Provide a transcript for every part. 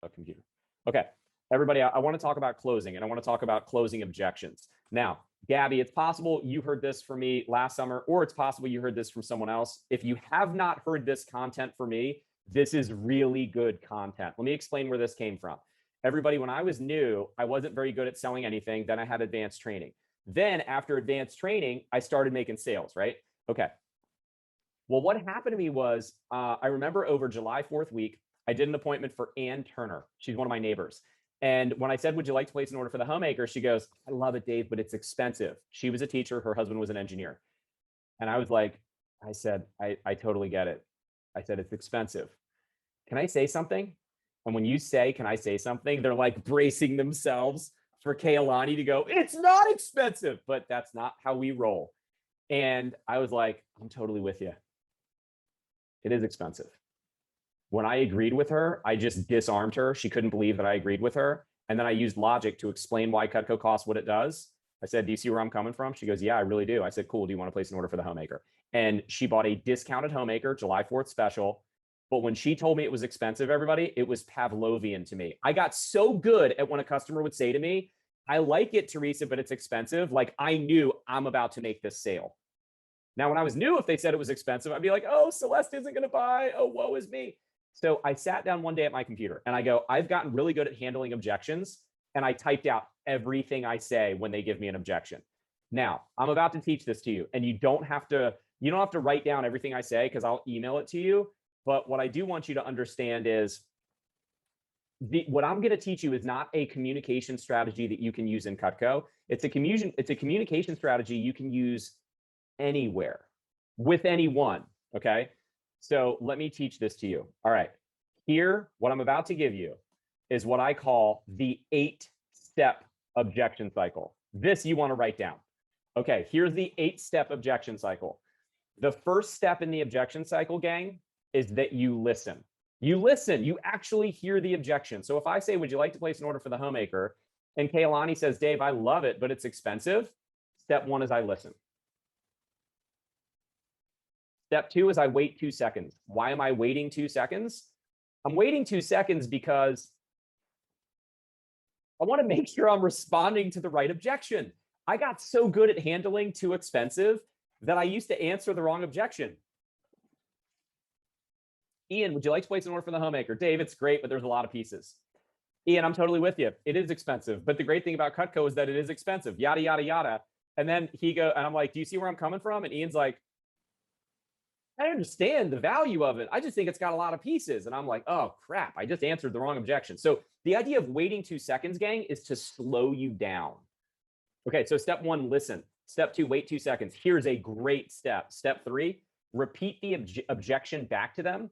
a computer. Okay, everybody, I want to talk about closing, and I want to talk about closing objections. Now, Gabby, it's possible you heard this from me last summer, or it's possible you heard this from someone else. If you have not heard this content from me, this is really good content. Let me explain where this came from. Everybody, when I was new, I wasn't very good at selling anything. Then I had advanced training. Then after advanced training, I started making sales, right? Okay. Well, what happened to me was I remember over July 4th week, I did an appointment for Ann Turner. She's one of my neighbors. And when I said, would you like to place an order for the homemaker? She goes, I love it, Dave, but it's expensive. She was a teacher. Her husband was an engineer. And I was like, I said, I totally get it. I said, it's expensive. Can I say something? And when you say, can I say something? They're like bracing themselves for Kaylani to go, it's not expensive, but that's not how we roll. And I was like, I'm totally with you. It is expensive. When I agreed with her, I just disarmed her. She couldn't believe that I agreed with her. And then I used logic to explain why Cutco costs what it does. I said, do you see where I'm coming from? She goes, yeah, I really do. I said, cool. Do you want to place an order for the homemaker? And she bought a discounted homemaker, July 4th special. But when she told me it was expensive, everybody, it was Pavlovian to me. I got so good at when a customer would say to me, I like it, Teresa, but it's expensive. Like I knew I'm about to make this sale. Now, when I was new, if they said it was expensive, I'd be like, oh, Celeste isn't going to buy. Oh, woe is me. So I sat down one day at my computer and I go, I've gotten really good at handling objections. And I typed out everything I say when they give me an objection. Now, I'm about to teach this to you, and you don't have to write down everything I say because I'll email it to you. But what I do want you to understand is what I'm going to teach you is not a communication strategy that you can use in Cutco. It's a communication strategy you can use anywhere with anyone. Okay. So let me teach this to you. All right. Here, what I'm about to give you is what I call the 8-step objection cycle. This you want to write down. Okay. Here's the 8-step objection cycle. The first step in the objection cycle, gang, is that you listen. You listen. You actually hear the objection. So if I say, would you like to place an order for the homemaker? And Kaylani says, Dave, I love it, but it's expensive. Step one is I listen. Step two is I wait 2 seconds. Why am I waiting 2 seconds? I'm waiting 2 seconds because I want to make sure I'm responding to the right objection. I got so good at handling too expensive that I used to answer the wrong objection. Ian, would you like to place an order for the homemaker? Dave, it's great, but there's a lot of pieces. Ian, I'm totally with you. It is expensive. But the great thing about Cutco is that it is expensive. Yada, yada, yada. And then and I'm like, do you see where I'm coming from? And Ian's like, I understand the value of it. I just think it's got a lot of pieces. And I'm like, oh, crap. I just answered the wrong objection. So the idea of waiting 2 seconds, gang, is to slow you down. Okay, so step one, listen. Step two, wait 2 seconds. Here's a great step. Step three, repeat the objection back to them,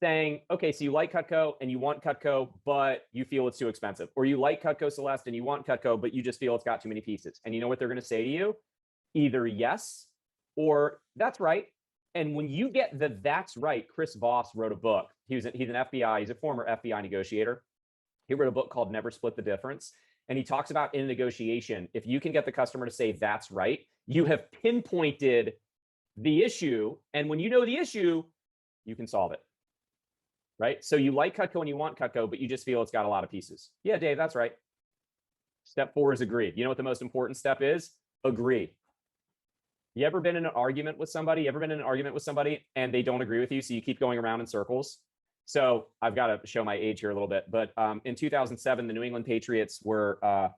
saying, okay, so you like Cutco and you want Cutco, but you feel it's too expensive. Or you like Cutco Celeste and you want Cutco, but you just feel it's got too many pieces. And you know what they're going to say to you? Either yes or that's right. And when you get the that's right, Chris Voss wrote a book. He's an FBI. He's a former FBI negotiator. He wrote a book called Never Split the Difference. And he talks about in negotiation, if you can get the customer to say that's right, you have pinpointed the issue. And when you know the issue, you can solve it. Right? So you like Cutco and you want Cutco, but you just feel it's got a lot of pieces. Yeah, Dave, that's right. Step four is agree. You know what the most important step is? Agree. You ever been in an argument with somebody? You ever been in an argument with somebody and they don't agree with you, so you keep going around in circles? So I've got to show my age here a little bit, but in 2007, the New England Patriots were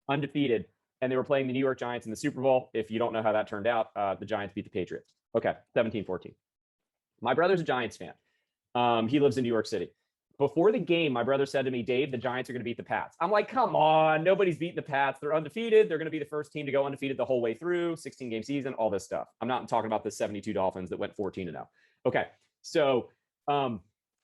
undefeated, and they were playing the New York Giants in the Super Bowl. If you don't know how that turned out, the Giants beat the Patriots. Okay, 17-14. My brother's a Giants fan. He lives in New York City. Before the game, my brother said to me, Dave, the Giants are going to beat the Pats. I'm like, come on, nobody's beating the Pats. They're undefeated. They're going to be the first team to go undefeated the whole way through, 16-game season, all this stuff. I'm not talking about the 72 Dolphins that went 14-0. Okay, so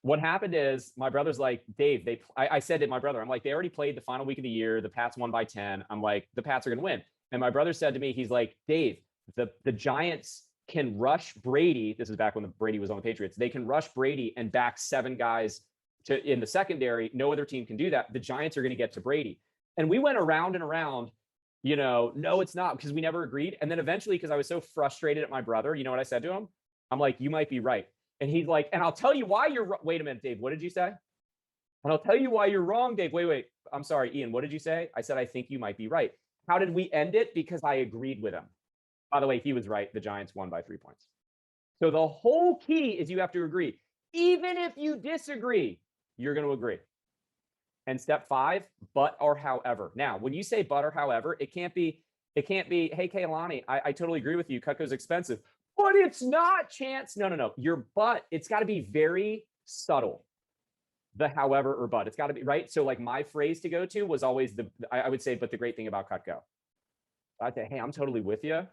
what happened is my brother's like, Dave, I said to my brother, I'm like, they already played the final week of the year. The Pats won by 10. I'm like, the Pats are going to win. And my brother said to me, he's like, Dave, the Giants can rush Brady. This is back when Brady was on the Patriots. They can rush Brady and back 7 guys in the secondary. No other team can do that. The Giants are going to get to Brady. And we went around and around, no, it's not, because we never agreed. And then eventually, because I was so frustrated at my brother, you know what I said to him? I'm like, you might be right. And he's like, and I'll tell you why wait a minute, Dave, what did you say? And I'll tell you why you're wrong, Dave. Wait. I'm sorry, Ian. What did you say? I said, I think you might be right. How did we end it? Because I agreed with him. By the way, he was right. The Giants won by 3 points. So the whole key is you have to agree. Even if you disagree, you're going to agree. And step 5, but or however. Now, when you say but or however, it can't be, hey, Kaylani, I totally agree with you. Cutco's expensive, but it's not, Chance. No. Your but, it's got to be very subtle. The however or but. It's got to be, right? So like my phrase to go to was always I would say, but the great thing about Cutco. I'd say, hey, I'm totally with you.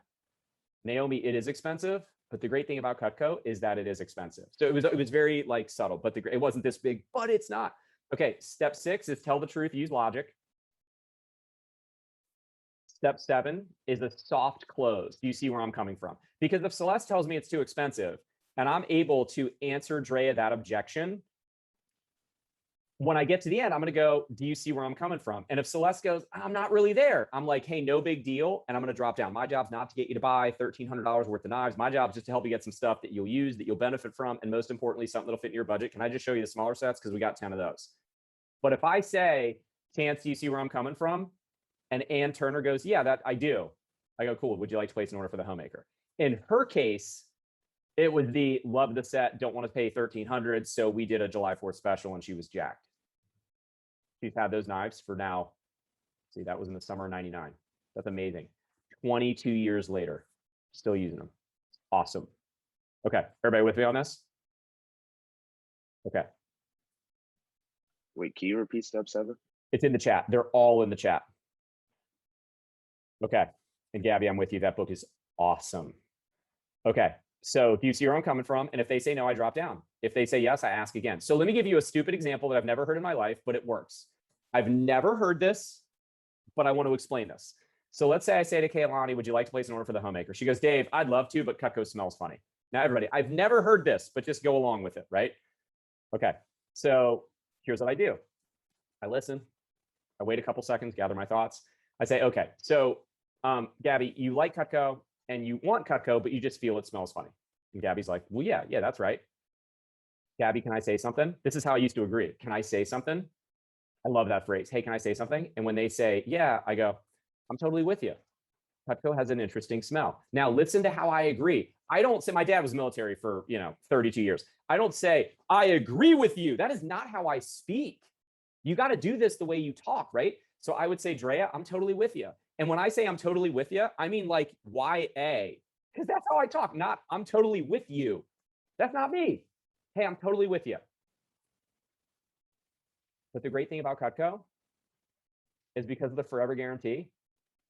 Naomi, it is expensive, but the great thing about Cutco is that it is expensive. So it was very like subtle, but it wasn't this big, but it's not. Okay, step 6 is tell the truth, use logic. Step 7 is a soft close. Do you see where I'm coming from? Because if Celeste tells me it's too expensive and I'm able to answer Drea that objection, when I get to the end, I'm going to go, do you see where I'm coming from? And if Celeste goes, I'm not really there, I'm like, hey, no big deal. And I'm going to drop down. My job's not to get you to buy $1,300 worth of knives. My job is just to help you get some stuff that you'll use, that you'll benefit from. And most importantly, something that'll fit in your budget. Can I just show you the smaller sets? Because we got 10 of those. But if I say, Chance, do you see where I'm coming from? And Ann Turner goes, yeah, that I do. I go, cool. Would you like to place an order for the homemaker? In her case, it was the love the set, don't want to pay $1,300. So we did a July 4th special and she was jacked. She's had those knives for now. See, that was in the summer of '99. That's amazing. 22 years later, still using them. Awesome. Okay, everybody with me on this? Okay. Wait, can you repeat step 7? It's in the chat. They're all in the chat. Okay. And Gabby, I'm with you. That book is awesome. Okay. So do you see where I'm coming from? And if they say no, I drop down. If they say yes, I ask again. So let me give you a stupid example that I've never heard in my life, but it works. I've never heard this, but I want to explain this. So let's say I say to Kaylani, would you like to place an order for the homemaker? She goes, Dave, I'd love to, but Cutco smells funny. Now, everybody, I've never heard this, but just go along with it, right? Okay. So here's what I do. I listen. I wait a couple seconds, gather my thoughts. I say, okay, so Gabby, you like Cutco and you want Cutco, but you just feel it smells funny. And Gabby's like, well, yeah, that's right. Gabby, can I say something? This is how I used to agree. Can I say something? I love that phrase. Hey, can I say something? And when they say, yeah, I go, I'm totally with you. Cutco has an interesting smell. Now, listen to how I agree. I don't say, my dad was military for, 32 years. I don't say, I agree with you. That is not how I speak. You got to do this the way you talk, right? So I would say, Drea, I'm totally with you. And when I say I'm totally with you, I mean like YA, because that's how I talk, not I'm totally with you. That's not me. Hey, I'm totally with you. But the great thing about Cutco is because of the forever guarantee,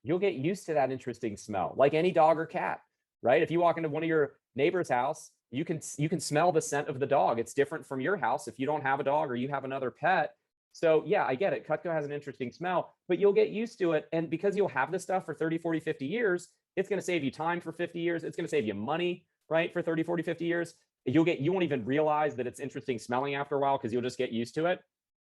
you'll get used to that interesting smell, like any dog or cat, right? If you walk into one of your neighbor's house, you can smell the scent of the dog. It's different from your house if you don't have a dog or you have another pet. So yeah, I get it. Cutco has an interesting smell, but you'll get used to it. And because you'll have this stuff for 30, 40, 50 years, it's going to save you time for 50 years. It's going to save you money, right? For 30, 40, 50 years. You won't even realize that it's interesting smelling after a while because you'll just get used to it.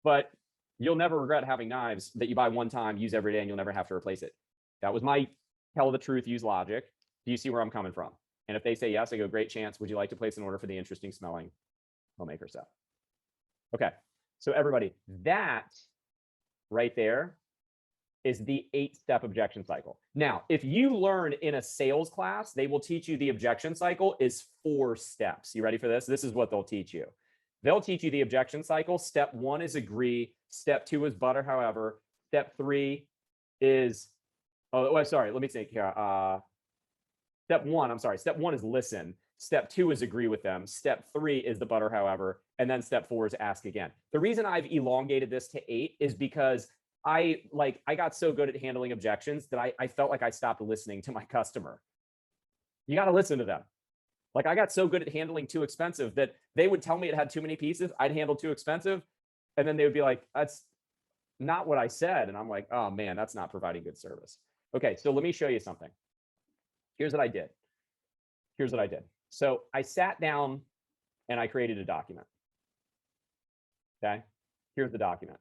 But you'll never regret having knives that you buy one time, use every day, and you'll never have to replace it. That was my tell the truth, use logic. Do you see where I'm coming from? And if they say yes, I go, great Chance. Would you like to place an order for the interesting smelling homemaker set? Okay. So everybody, that right there is the 8-step objection cycle. Now, if you learn in a sales class, they will teach you the objection cycle is 4 steps. You ready for this? This is what they'll teach you. They'll teach you the objection cycle. Step 1 is agree. Step 2 is but or however. Step 3 is, sorry, let me think here. Step 1 is listen. Step 2 is agree with them. Step 3 is the but or however. And then step 4 is ask again. The reason I've elongated this to 8 is because I got so good at handling objections that I felt like I stopped listening to my customer. You got to listen to them. Like I got so good at handling too expensive that they would tell me it had too many pieces. I'd handle too expensive. And then they would be like, that's not what I said. And I'm like, oh man, that's not providing good service. Okay, so let me show you something. Here's what I did. So I sat down and I created a document. Okay, here's the document.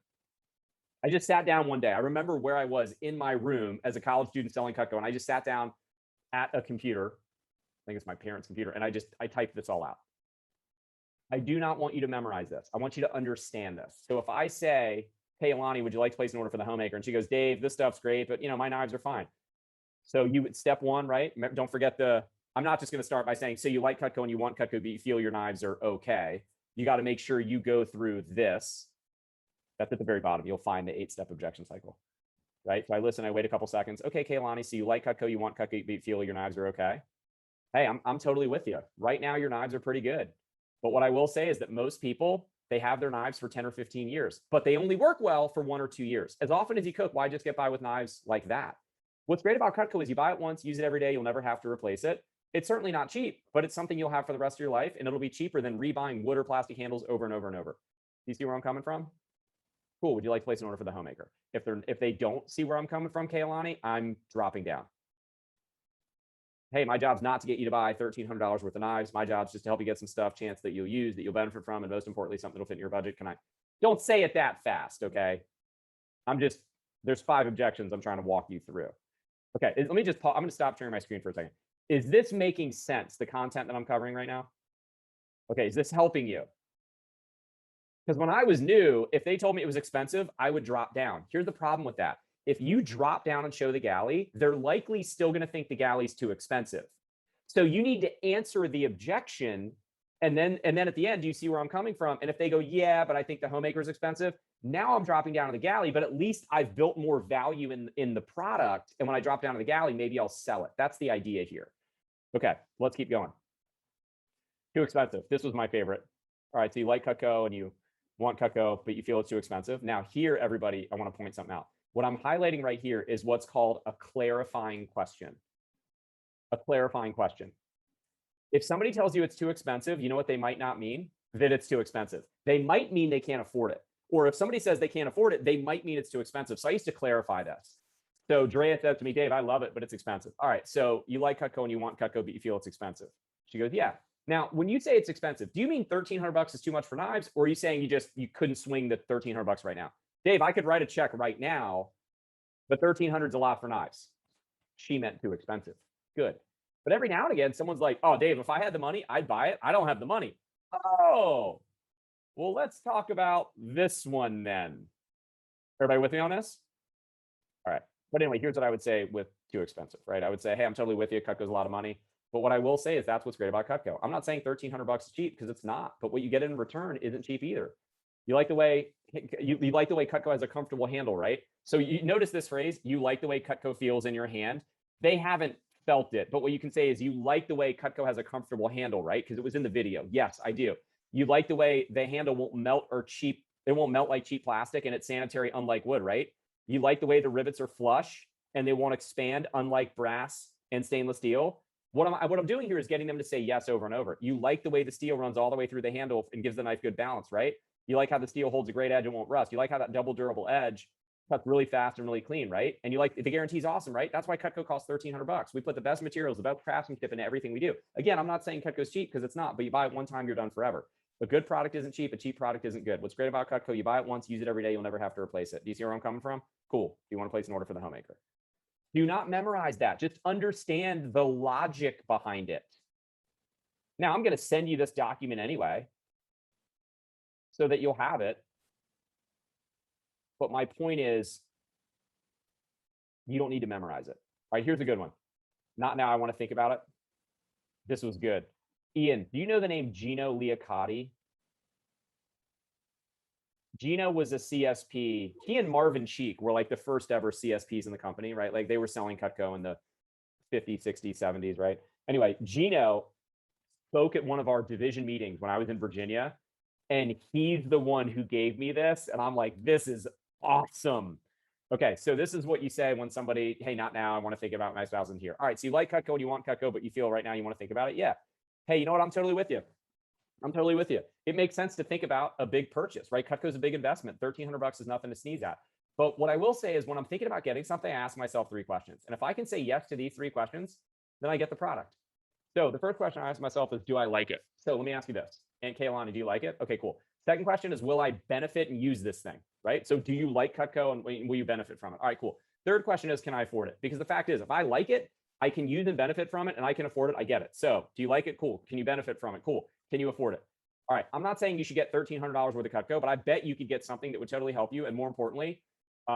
I just sat down one day. I remember where I was in my room as a college student selling Cutco, and I just sat down at a computer. I think it's my parents' computer, and I typed this all out. I do not want you to memorize this. I want you to understand this. So if I say, hey, Alani, would you like to place an order for the homemaker? And she goes, Dave, this stuff's great, but my knives are fine. So you would step one, right? Don't forget I'm not just going to start by saying, so you like Cutco and you want Cutco, but you feel your knives are okay. You got to make sure you go through this. That's at the very bottom. You'll find the 8-step objection cycle, right? So I listen, I wait a couple seconds. Okay, Kaylani, so you like Cutco, you want Cutco, but you feel your knives are okay. Hey, I'm totally with you. Right now, your knives are pretty good. But what I will say is that most people, they have their knives for 10 or 15 years, but they only work well for 1 or 2 years. As often as you cook, why just get by with knives like that? What's great about Cutco is you buy it once, use it every day. You'll never have to replace it. It's certainly not cheap, but it's something you'll have for the rest of your life, and it'll be cheaper than rebuying wood or plastic handles over and over and over. Do you see where I'm coming from? Cool. Would you like to place an order for the homemaker? If they don't see where I'm coming from, Kaylani, I'm dropping down. Hey, my job's not to get you to buy $1,300 worth of knives. My job's just to help you get some stuff, chance that you'll use, that you'll benefit from, and most importantly, something that'll fit in your budget. Don't say it that fast, okay? There's 5 objections I'm trying to walk you through. Okay, let me just pause. I'm going to stop sharing my screen for a second. Is this making sense, the content that I'm covering right now? Okay, is this helping you? Because when I was new, if they told me it was expensive, I would drop down. Here's the problem with that. If you drop down and show the galley, they're likely still going to think the galley's too expensive. So you need to answer the objection. And then at the end, do you see where I'm coming from? And if they go, yeah, but I think the homemaker is expensive, now I'm dropping down to the galley, but at least I've built more value in the product. And when I drop down to the galley, maybe I'll sell it. That's the idea here. Okay, let's keep going. Too expensive. This was my favorite. All right, so you like Cutco and you want Cutco, but you feel it's too expensive. Now here, everybody, I want to point something out. What I'm highlighting right here is what's called a clarifying question. A clarifying question. If somebody tells you it's too expensive, you know what they might not mean? That it's too expensive. They might mean they can't afford it. Or if somebody says they can't afford it, they might mean it's too expensive. So I used to clarify this. So Drea said to me, Dave, I love it, but it's expensive. All right, so you like Cutco and you want Cutco, but you feel it's expensive. She goes, yeah. Now, when you say it's expensive, do you mean $1,300 is too much for knives? Or are you saying you couldn't swing the $1,300 right now? Dave, I could write a check right now, but $1,300 is a lot for knives. She meant too expensive. Good. But every now and again, someone's like, oh, Dave, if I had the money, I'd buy it. I don't have the money. Oh, well, let's talk about this one then. Everybody with me on this? All right. But anyway, here's what I would say with too expensive, right? I would say, hey, I'm totally with you. Cutco's a lot of money. But what I will say is that's what's great about Cutco. I'm not saying $1,300 is cheap, because it's not. But what you get in return isn't cheap either. You like the way Cutco has a comfortable handle, right? So you notice this phrase, you like the way Cutco feels in your hand. They haven't felt it, but what you can say is you like the way Cutco has a comfortable handle, right? Because it was in the video. Yes, I do. You like the way the handle won't melt it won't melt like cheap plastic, and it's sanitary, unlike wood, right? You like the way the rivets are flush and they won't expand, unlike brass and stainless steel. What I'm doing here is getting them to say yes over and over. You like the way the steel runs all the way through the handle and gives the knife good balance, right? You like how the steel holds a great edge and won't rust. You like how that double durable edge cuts really fast and really clean, right? And you like the guarantee's awesome, right? That's why Cutco costs $1,300. We put the best materials, the best craftsmanship into everything we do. Again, I'm not saying Cutco's cheap, because it's not, but you buy it one time, you're done forever. A good product isn't cheap. A cheap product isn't good. What's great about Cutco, you buy it once, use it every day, you'll never have to replace it. Do you see where I'm coming from? Cool. Do you want to place an order for the homemaker? Do not memorize that. Just understand the logic behind it. Now, I'm going to send you this document anyway, so that you'll have it. But my point is, you don't need to memorize it. All right, here's a good one. Not now, I want to think about it. This was good. Ian, do you know the name Gino Liacotti? Gino was a CSP. He and Marvin Cheek were like the first ever CSPs in the company, right? Like they were selling Cutco in the 50s, 60s, 70s, right? Anyway, Gino spoke at one of our division meetings when I was in Virginia, and he's the one who gave me this. And I'm like, this is awesome. Okay, so this is what you say when somebody, hey, not now, I want to think about my spouse in here. All right, so you like Cutco and you want Cutco, but you feel right now you want to think about it? Yeah. Hey, you know what? I'm totally with you. I'm totally with you. It makes sense to think about a big purchase, right? Cutco's a big investment. $1,300 is nothing to sneeze at. But what I will say is when I'm thinking about getting something, I ask myself 3 questions. And if I can say yes to these 3 questions, then I get the product. So the first question I ask myself is, do I like it? So let me ask you this. And Kaylani, do you like it? Okay, cool. Second question is, will I benefit and use this thing, right? So do you like Cutco and will you benefit from it? All right, cool. Third question is, can I afford it? Because the fact is, if I like it, I can use and benefit from it, and I can afford it, I get it. So do you like it? Cool. Can you benefit from it? Cool. Can you afford it? All right, I'm not saying you should get $1,300 worth of Cutco, but I bet you could get something that would totally help you. And more importantly,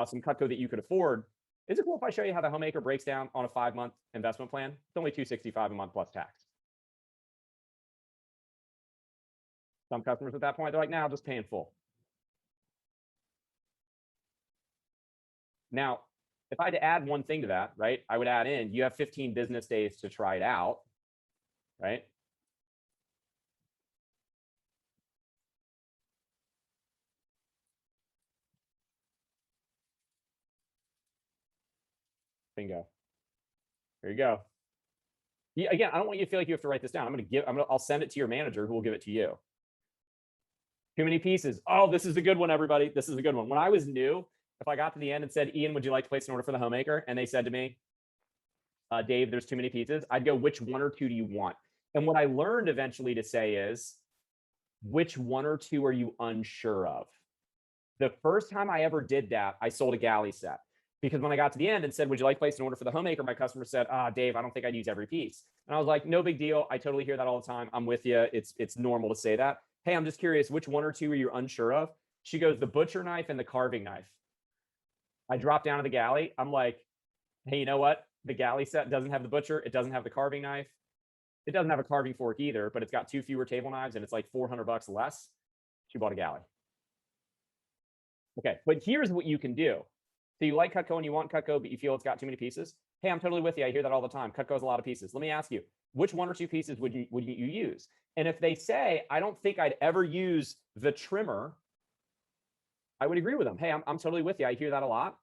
some Cutco that you could afford. Is it cool if I show you how the homemaker breaks down on a 5-month investment plan? It's only $265 a month plus tax. Some customers at that point, they're like, "Now nah, I'll just pay in full." Now, if I had to add one thing to that, right, I would add in, you have 15 business days to try it out, right? Bingo. There you go. Yeah, again, I don't want you to feel like you have to write this down. I'll send it to your manager who will give it to you. Too many pieces. Oh, this is a good one, everybody. This is a good one. When I was new, if I got to the end and said, Ian, would you like to place an order for the homemaker? And they said to me, Dave, there's too many pieces. I'd go, which one or two do you want? And what I learned eventually to say is, which one or two are you unsure of? The first time I ever did that, I sold a galley set. Because when I got to the end and said, would you like to place an order for the homemaker? My customer said, Dave, I don't think I'd use every piece. And I was like, no big deal. I totally hear that all the time. I'm with you. It's normal to say that. Hey, I'm just curious, which one or two are you unsure of? She goes, the butcher knife and the carving knife. I dropped down to the galley. I'm like, hey, you know what? The galley set doesn't have the butcher. It doesn't have the carving knife. It doesn't have a carving fork either, but it's got 2 fewer table knives and it's like $400 less. She bought a galley. Okay, but here's what you can do. So you like Cutco and you want Cutco, but you feel it's got too many pieces. Hey, I'm totally with you. I hear that all the time. Cutco has a lot of pieces. Let me ask you, which one or two pieces would you use? And if they say, I don't think I'd ever use the trimmer, I would agree with them. Hey, I'm totally with you. I hear that a lot.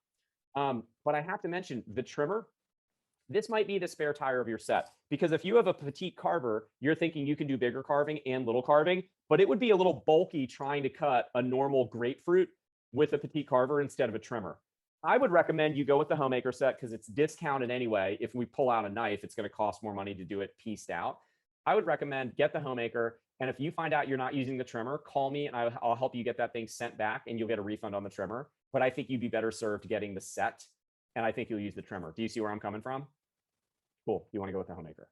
But I have to mention the trimmer. This might be the spare tire of your set, because if you have a petite carver, you're thinking you can do bigger carving and little carving, but it would be a little bulky trying to cut a normal grapefruit with a petite carver instead of a trimmer. I would recommend you go with the homemaker set because it's discounted anyway. If we pull out a knife, it's going to cost more money to do it pieced out. I would recommend get the homemaker. And if you find out you're not using the trimmer, call me and I'll help you get that thing sent back and you'll get a refund on the trimmer. But I think you'd be better served getting the set. And I think you'll use the trimmer. Do you see where I'm coming from? Cool. You want to go with the homemaker.